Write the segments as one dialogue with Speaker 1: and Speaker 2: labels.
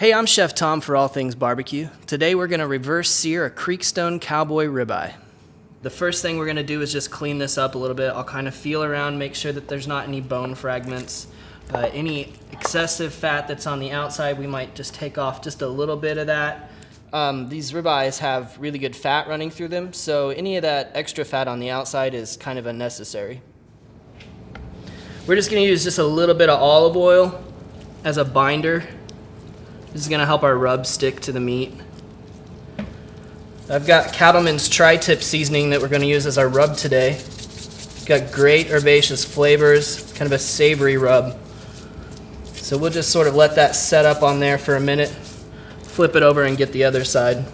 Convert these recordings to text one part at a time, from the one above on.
Speaker 1: Hey, I'm Chef Tom for All Things Barbecue. Today we're going to reverse sear a Creekstone Cowboy Ribeye. The first thing we're going to do is just clean this up a little bit. I'll kind of feel around, make sure that there's not any bone fragments. Any excessive fat that's on the outside, we might just take off just a little bit of that. These ribeyes have really good fat running through them, so any of that extra fat on the outside is kind of unnecessary. We're just going to use just a little bit of olive oil as a binder. This is going to help our rub stick to the meat. I've got Cattleman's Tri-Tip seasoning that we're going to use as our rub today. It's got great herbaceous flavors, kind of a savory rub. So we'll just sort of let that set up on there for a minute, flip it over and get the other side.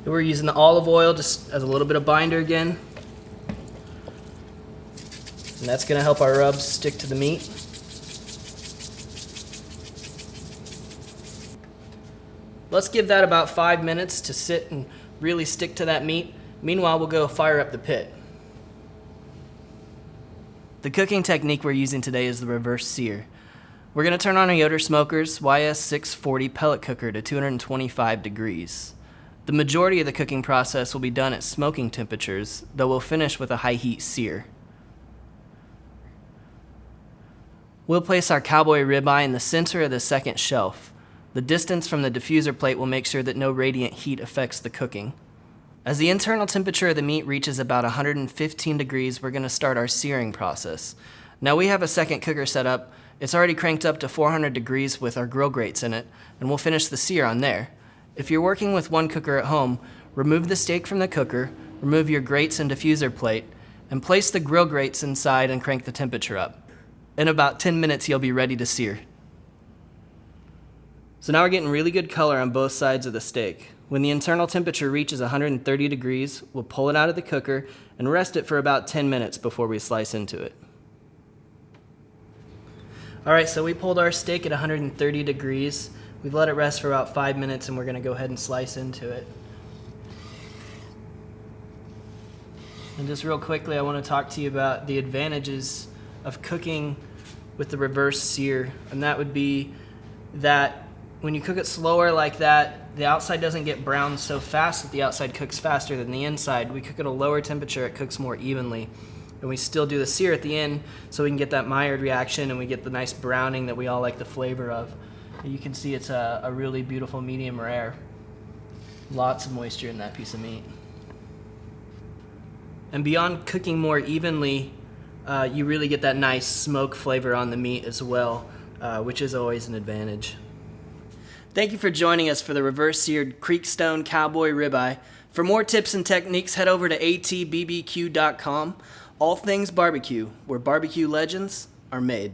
Speaker 1: We're using the olive oil just as a little bit of binder again. And that's going to help our rubs stick to the meat. Let's give that about 5 minutes to sit and really stick to that meat. Meanwhile, we'll go fire up the pit. The cooking technique we're using today is the reverse sear. We're going to turn on a Yoder Smoker's YS640 pellet cooker to 225 degrees. The majority of the cooking process will be done at smoking temperatures, though we'll finish with a high heat sear. We'll place our cowboy ribeye in the center of the second shelf. The distance from the diffuser plate will make sure that no radiant heat affects the cooking. As the internal temperature of the meat reaches about 115 degrees, we're going to start our searing process. Now we have a second cooker set up. It's already cranked up to 400 degrees with our grill grates in it, and we'll finish the sear on there. If you're working with one cooker at home, remove the steak from the cooker, remove your grates and diffuser plate, and place the grill grates inside and crank the temperature up. In about 10 minutes, you'll be ready to sear. So now we're getting really good color on both sides of the steak. When the internal temperature reaches 130 degrees, we'll pull it out of the cooker and rest it for about 10 minutes before we slice into it. Alright, so we pulled our steak at 130 degrees. We've let it rest for about 5 minutes and we're going to go ahead and slice into it. And just real quickly, I want to talk to you about the advantages of cooking with the reverse sear, and that would be that when you cook it slower like that, the outside doesn't get browned so fast that the outside cooks faster than the inside. We cook at a lower temperature, it cooks more evenly. And we still do the sear at the end so we can get that Maillard reaction and we get the nice browning that we all like the flavor of. And you can see it's a really beautiful medium rare. Lots of moisture in that piece of meat. And beyond cooking more evenly, you really get that nice smoke flavor on the meat as well, which is always an advantage. Thank you for joining us for the reverse seared Creekstone Cowboy Ribeye. For more tips and techniques, head over to atbbq.com. All Things Barbecue, where barbecue legends are made.